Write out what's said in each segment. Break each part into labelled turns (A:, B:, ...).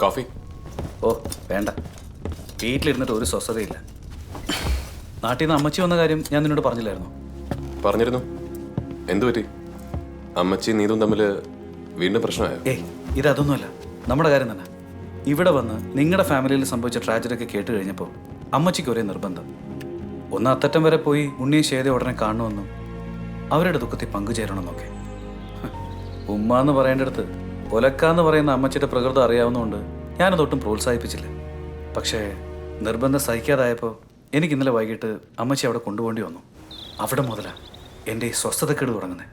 A: Coffee?
B: ഓ വേണ്ട, വീട്ടിലിരുന്നിട്ട് ഒരു സ്വസ്ഥതയില്ല. നാട്ടിൽ നിന്ന് അമ്മച്ചി വന്ന കാര്യം ഞാൻ നിന്നോട് പറഞ്ഞില്ലായിരുന്നു?
A: പറഞ്ഞിരുന്നു. എന്തു പറ്റി? അമ്മച്ചി നീതും തമ്മിൽ വീണ്ടും പ്രശ്നമായോ?
B: ഏയ് ഇതൊന്നുമല്ല, നമ്മുടെ കാര്യം തന്നെ. ഇവിടെ വന്ന് നിങ്ങളുടെ ഫാമിലിയിൽ സംഭവിച്ച ട്രാജഡി കേട്ട് കഴിഞ്ഞപ്പോൾ അമ്മച്ചിക്ക് ഒരേ നിർബന്ധം. ഒന്ന് അത്തറ്റം വരെ പോയി ഉണ്ണിയെ ശേത ഉടനെ കാണണമെന്നും അവരുടെ ദുഃഖത്തിൽ പങ്കുചേരണമെന്നൊക്കെ. ഉമ്മ എന്ന് പറയേണ്ടടുത്ത് ഒലക്കാന്ന് പറയുന്ന അമ്മച്ചിയുടെ പ്രകൃതം അറിയാവുന്നതുകൊണ്ട് ഞാനതൊട്ടും പ്രോത്സാഹിപ്പിച്ചില്ല. പക്ഷേ നിർബന്ധം സഹിക്കാതായപ്പോൾ എനിക്ക് ഇന്നലെ വൈകിട്ട് അമ്മച്ചി അവിടെ കൊണ്ടുപോകേണ്ടി വന്നു. അവിടെ മുതലാണ് എൻ്റെ ഈ സ്വസ്ഥതക്കേട് തുടങ്ങുന്നത്.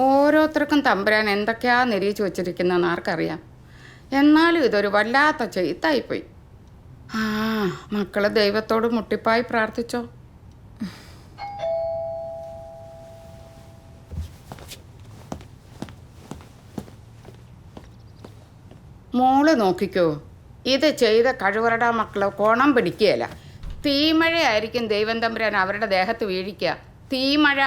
C: ഓരോരുത്തർക്കും തമ്പുരാൻ എന്തൊക്കെയാ നിരീക്ഷിച്ച് വെച്ചിരിക്കുന്നതെന്ന് ആർക്കറിയാം. എന്നാലും ഇതൊരു വല്ലാത്ത ചെയ്ത്തായിപ്പോയി. ആ മക്കളെ ദൈവത്തോട് മുട്ടിപ്പായി പ്രാർത്ഥിച്ചോ. മോള് നോക്കിക്കോ, ഇത് ചെയ്ത കഴിവറുടെ മക്കളെ കോണം പിടിക്കുകയല്ല. തീമഴയായിരിക്കും ദൈവം തമ്പുരാൻ അവരുടെ ദേഹത്ത് വീഴിക്കുക. തീമഴ.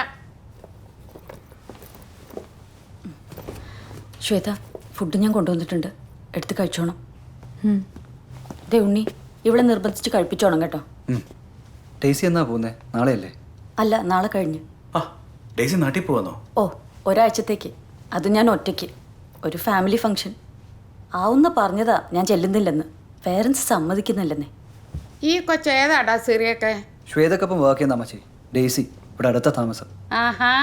D: ശ്വേത, ഫുഡ് ഞാൻ കൊണ്ടുവന്നിട്ടുണ്ട്, എടുത്ത് കഴിച്ചോണം. ദേ ഉണ്ണി, ഇവിടെ നിർബന്ധിച്ച് കഴിപ്പിച്ചോണം കേട്ടോ.
B: ഡെയ്സി എന്നാ പോകുന്നേ? നാളെയല്ലേ?
D: അല്ല, നാളെ കഴിഞ്ഞ്.
B: ആ ഡെയ്സി നാട്ടിൽ പോവാന്നോ?
D: ഓ, ഒരാഴ്ചത്തേക്ക്. അത് ഞാൻ ഒറ്റയ്ക്ക്. ഒരു ഫാമിലി ഫംഗ്ഷൻ ആവുന്ന പറഞ്ഞതാ, ഞാൻ ചെല്ലുന്നില്ലെന്ന്. പേരൻസ് സമ്മതിക്കുന്നില്ലെന്നേ.
C: ഈ കൊച്ചേതാടാ സിറിയൊക്കെ?
B: ശ്വേതക്കൊപ്പം വർക്ക് ചെയ്യുന്ന അമ്മച്ചി. ഡെയ്സി ഇവിടെ അടുത്ത താമസം.
C: ആഹാ,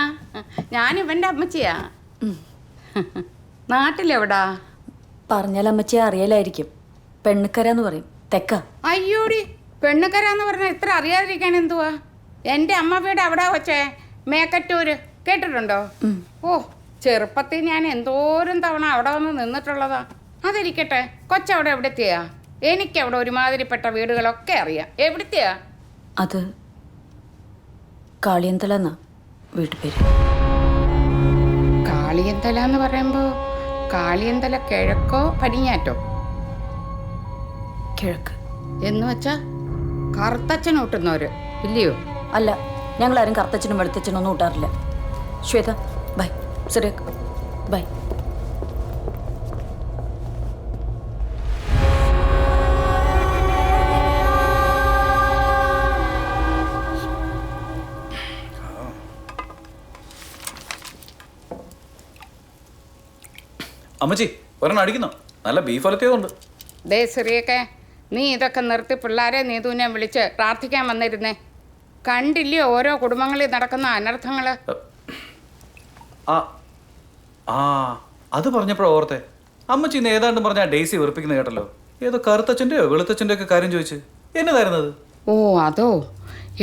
C: ഞാനിവൻ്റെ അമ്മച്ചിയാ. നാട്ടിലെവിടാ?
D: പറഞ്ഞാൽ അമ്മച്ചിയെ അറിയലായിരിക്കും. പെണ്ണുക്കര എന്ന് പറയും, തെക്ക.
C: അയ്യോടി, പെണ്ണുക്കരാന്ന് പറഞ്ഞാൽ ഇത്ര അറിയാതിരിക്കാൻ എന്തുവാ? എൻ്റെ അമ്മ വീട് അവിടെ വച്ചേ, മേക്കറ്റൂര്. കേട്ടിട്ടുണ്ടോ? ഓ, ചെറുപ്പത്തിൽ ഞാൻ എന്തോരം തവണ അവിടെ വന്ന് നിന്നിട്ടുള്ളതാ. അതിരിക്കട്ടെ, കൊച്ചവിടെ എവിടത്തെയാ? എനിക്കവിടെ ഒരുമാതിരിപ്പെട്ട വീടുകളൊക്കെ അറിയാം. എവിടത്തെയാ?
D: അത് കാളിയന്തല എന്നാ വീട്ടുപേര്.
C: കാളിയന്തല എന്ന് പറയുമ്പോൾ കാളിയന്തല കിഴക്കോ പടിഞ്ഞാറ്റോ?
D: കിഴക്ക്.
C: എന്ന് വെച്ചാ കറുത്തച്ഛൻ ഊട്ടുന്നവര് ഇല്ലയോ?
D: അല്ല, ഞങ്ങളാരും കറുത്തച്ഛനും വെളുത്തച്ഛനും ഒന്നും ഊട്ടാറില്ല. ശ്വേത ബൈ. Cyriac by.
B: അമ്മച്ചി ഒരെണ്ണം അടിക്കുന്നോ? നല്ല ബീഫ് അലത്തിയതുണ്ട്.
C: ദേ സിറിയൊക്കെ, നീ ഇതൊക്കെ നിർത്തി പിള്ളേരെ നീതുവിനെ വിളിച്ച് പ്രാർത്ഥിക്കാൻ വന്നിരുന്നേ. കണ്ടില്ലയോ ഓരോ കുടുംബങ്ങളിൽ നടക്കുന്ന അനർത്ഥങ്ങൾ?
B: ആ ആ അത് പറഞ്ഞപ്പോഴോ ഓർത്തെ. അമ്മച്ചി ഇന്ന് ഏതാണ്ടും പറഞ്ഞാൽ ഡെയ്സി വെറുപ്പിക്കുന്ന കേട്ടല്ലോ. ഏതോ കറുത്തച്ഛൻ്റെയോ വെളുത്തച്ഛൻ്റെ ഒക്കെ കാര്യം ചോദിച്ച് എന്നതായിരുന്നത്?
C: ഓ അതോ,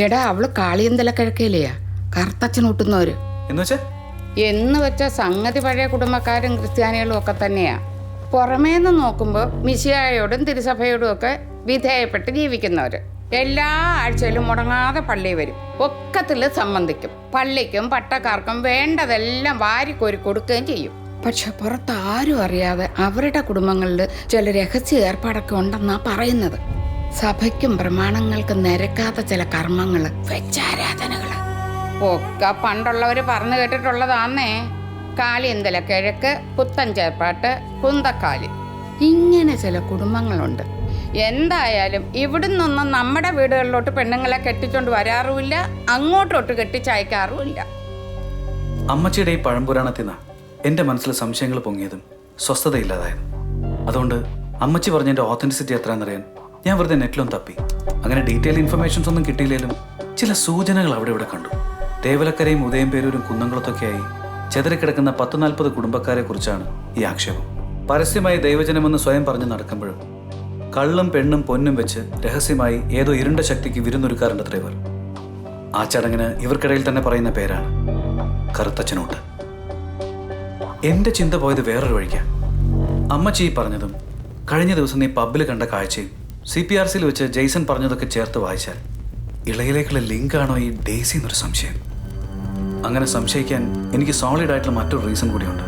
C: എടാ അവള് കാളിയന്തല കിഴക്കേലെയാ കറുത്തച്ഛൻ ഊട്ടുന്നവര്. എന്ന് വെച്ചാൽ സംഗതി പഴയ കുടുംബക്കാരും ക്രിസ്ത്യാനികളും ഒക്കെ തന്നെയാ. പുറമേന്ന് നോക്കുമ്പോൾ മിശിഹായോടും തിരുസഭയോടും ഒക്കെ വിധേയപ്പെട്ട് ജീവിക്കുന്നവര്. എല്ലാ ആഴ്ചയിലും മുടങ്ങാതെ പള്ളി വരും, ഒക്കത്തിൽ സംബന്ധിക്കും, പള്ളിക്കും പട്ടക്കാർക്കും വേണ്ടതെല്ലാം വാരിക്കോരി കൊടുക്കുകയും ചെയ്യും. പക്ഷെ പുറത്ത് ആരും അറിയാതെ അവരുടെ കുടുംബങ്ങളിൽ ചില രഹസ്യ ഏർപ്പാടൊക്കെ ഉണ്ടെന്നാ പറയുന്നത്. സഭയ്ക്കും പ്രമാണങ്ങൾക്കും നിരക്കാത്ത ചില കർമ്മങ്ങള്, വെച്ചാരാധനകള് ഒക്കെ പണ്ടുള്ളവർ പറഞ്ഞു കേട്ടിട്ടുള്ളതാന്നേ. കാളിയന്തല കിഴക്ക്, പുത്തൻ ചേർപ്പാട്ട്, കുന്തക്കാലി, ഇങ്ങനെ ചില കുടുംബങ്ങളുണ്ട്. എന്തായാലും ഇവിടുന്നൊന്നും നമ്മുടെ വീടുകളിലോട്ട് പെണ്ണുങ്ങളെ കെട്ടിച്ചോണ്ട് വരാറുമില്ല, അങ്ങോട്ടോട്ട് കെട്ടിച്ചയക്കാറുമില്ല.
B: അമ്മച്ചിയുടെ ഈ പഴംപുരാണത്തിൽ നിന്നാ എൻ്റെ മനസ്സിൽ സംശയങ്ങൾ പൊങ്ങിയതും സ്വസ്ഥതയില്ലാതായതും. അതുകൊണ്ട് അമ്മച്ചി പറഞ്ഞതിൻ്റെ ഓത്തൻറ്റിസിറ്റി എത്രയാണെന്നറിയാൻ ഞാൻ വെറുതെ നെറ്റിലൊന്നും തപ്പി. അങ്ങനെ ഡീറ്റെയിൽ ഇൻഫർമേഷൻസ് ഒന്നും കിട്ടിയില്ലെങ്കിലും ചില സൂചനകൾ അവിടെ ഇവിടെ കണ്ടു. തേവലക്കരയും ഉദയംപേരൂരും കുന്നംകുളത്തൊക്കെയായി ചെതറിക്കിടക്കുന്ന 10-40 കുടുംബക്കാരെ കുറിച്ചാണ് ഈ ആക്ഷേപം. പരസ്യമായി ദൈവജനമെന്ന് സ്വയം പറഞ്ഞ് നടക്കുമ്പോഴും കള്ളും പെണ്ണും പൊന്നും വെച്ച് രഹസ്യമായി ഏതോ ഇരുണ്ട ശക്തിക്ക് വിരുന്നൊരുക്കാറുണ്ട് ഇവർ. ആ ചടങ്ങിന് ഇവർക്കിടയിൽ തന്നെ പറയുന്ന പേരാണ് കറുത്തച്ഛനൂട്ട്. എന്റെ ചിന്ത പോയത് വേറൊരു വഴിക്കാണ്. അമ്മച്ചി പറഞ്ഞതും കഴിഞ്ഞ ദിവസം നീ പബ്ബിൽ കണ്ട കാഴ്ചയും CPRCയിൽ വെച്ച് ജെയ്സൺ പറഞ്ഞതൊക്കെ ചേർത്ത് വായിച്ചാൽ ഇളയിലേക്കുള്ള ലിങ്കാണോ ഈ ഡെയ്സി എന്നൊരു സംശയം. അങ്ങനെ സംശയിക്കാൻ എനിക്ക് സോളിഡ് ആയിട്ടുള്ള മറ്റൊരു റീസൺ കൂടിയുണ്ട്.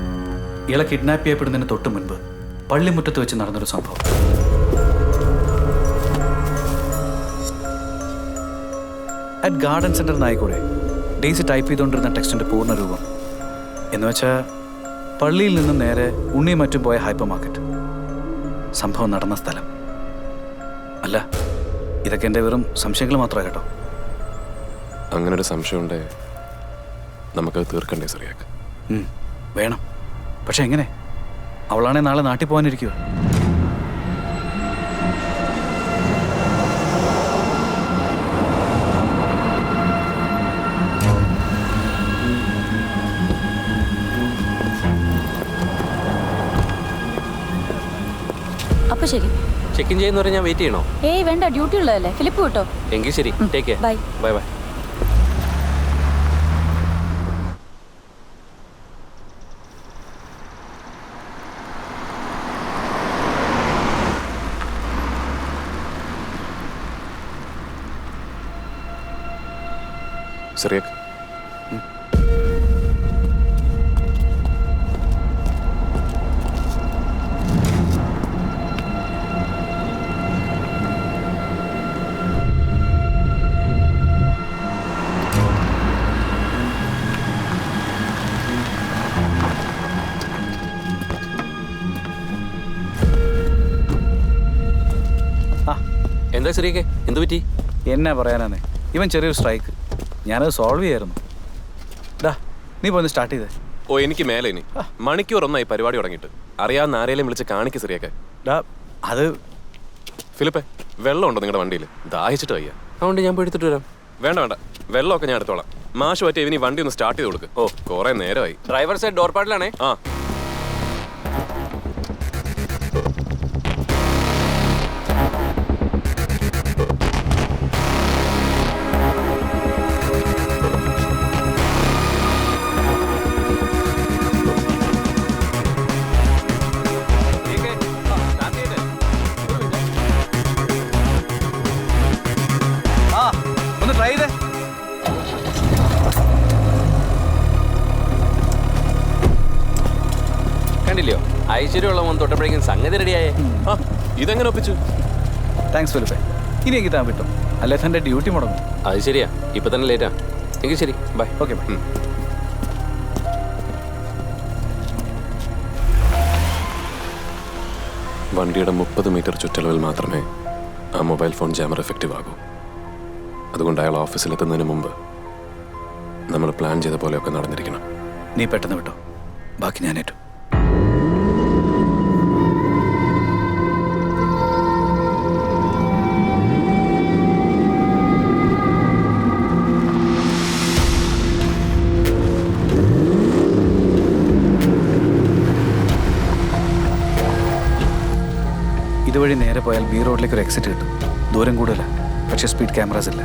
B: ഇള കിഡ്നാപ്പ് ചെയ്യപ്പെടുന്നതിന് തൊട്ട് മുൻപ് പള്ളിമുറ്റത്ത് വെച്ച് നടന്നൊരു സംഭവം. അറ്റ് ഗാർഡൻ സെന്റർ നായിക്കൂടെ ഡെയ്സി ടൈപ്പ് ചെയ്തുകൊണ്ടിരുന്ന ടെക്സ്റ്റിന്റെ പൂർണ്ണ രൂപം എന്ന് വെച്ചാൽ പള്ളിയിൽ നിന്നും നേരെ ഉണ്ണിയും മറ്റും പോയ ഹൈപ്പർ മാർക്കറ്റ്. സംഭവം നടന്ന സ്ഥലം. അല്ല, ഇതൊക്കെ എൻ്റെ വെറും സംശയങ്ങൾ മാത്രമാണ് കേട്ടോ.
A: അങ്ങനൊരു സംശയമുണ്ടേ നമുക്കത് തീർക്കണ്ടേ സിറിയാക്ക്?
B: വേണം. പക്ഷെ എങ്ങനെ? അവളാണെ നാളെ നാട്ടിൽ പോകാനിരിക്കുമോ?
D: അപ്പൊ ശരി.
E: ചെക്ക് ഇൻ ചെയ്യുന്ന ഞാൻ വെയിറ്റ് ചെയ്യണോ?
D: ഏയ് വേണ്ട, ഡ്യൂട്ടി ഉള്ളതല്ലേ. ഫിലിപ്പ് കേട്ടോ.
E: എങ്കിൽ ശരി, take care.
D: Bye.
E: Bye bye.
A: Cyriac,
E: എന്താ സിറിയക്കെ, എന്ത് പറ്റി?
B: എന്നാ പറയാനാന്നേ, ഇവൻ ചെറിയൊരു സ്ട്രൈക്ക്. ഞാനത് സോൾവ് ചെയ്യായിരുന്നു. ഡാ, നീ പോയി സ്റ്റാർട്ട് ചെയ്തേ.
A: ഓ എനിക്ക് മേലെ ഇനി മണിക്കൂറൊന്നായി പരിപാടി തുടങ്ങിയിട്ട്. അറിയാവുന്ന ആരെയും വിളിച്ച് കാണിക്ക് സിറിയാക്ക്.
B: ഡാ, അത്
A: ഫിലിപ്പേ, വെള്ളമുണ്ടോ നിങ്ങളുടെ വണ്ടിയിൽ? ദാഹിച്ചിട്ട് വയ്യ.
E: അതുകൊണ്ട് ഞാൻ പോയി എടുത്തിട്ട് വരാം.
A: വേണ്ട വേണ്ട, വെള്ളമൊക്കെ ഞാൻ എടുത്തോളാം. മാഷ് പറ്റി ഇവനി വണ്ടി ഒന്ന് സ്റ്റാർട്ട് ചെയ്ത് കൊടുക്ക്. ഓ കുറെ നേരമായി.
E: ഡ്രൈവർ സൈഡ് ഡോർ പാഡിലാണേ.
A: ആ
B: ഒന്ന് ട്രൈ ചെയ്തേ.
E: കണ്ടില്ലയോ, ഐശ്വര്യമുള്ള മോൻ തൊട്ടപ്പോഴേക്കും സംഗതി റെഡിയായേ.
A: ആ ഇതെങ്ങനെ ഒപ്പിച്ചു?
B: താങ്ക്സ് ഫിലിപ്പേ. ഇനി എനിക്ക് താൻ വിട്ടോ, അല്ലേ തൻ്റെ ഡ്യൂട്ടി മുടങ്ങും.
E: അത് ശരിയാ, ഇപ്പൊ തന്നെ ലേറ്റാ. എങ്കിൽ ശരി, ബൈ.
B: Okay bye.
A: വണ്ടിയുടെ 30 മീറ്റർ ചുറ്റളവിൽ മാത്രമേ ആ മൊബൈൽ ഫോൺ ജാമർ എഫക്റ്റീവ് ആകൂ. അതുകൊണ്ട് അയാൾ ഓഫീസിലെത്തുന്നതിന് മുമ്പ് നമ്മൾ പ്ലാൻ ചെയ്ത പോലെയൊക്കെ നടന്നിരിക്കണം.
B: നീ പെട്ടെന്ന് വിട്ടോ, ബാക്കി ഞാൻ ഏറ്റു. ഇതുവഴി നേരെ പോയാൽ ബി റോഡിലേക്ക് ഒരു എക്സിറ്റ് കിട്ടും. ദൂരം കൂടുതല, പക്ഷേ സ്പീഡ് ക്യാമറാസ് ഇല്ല.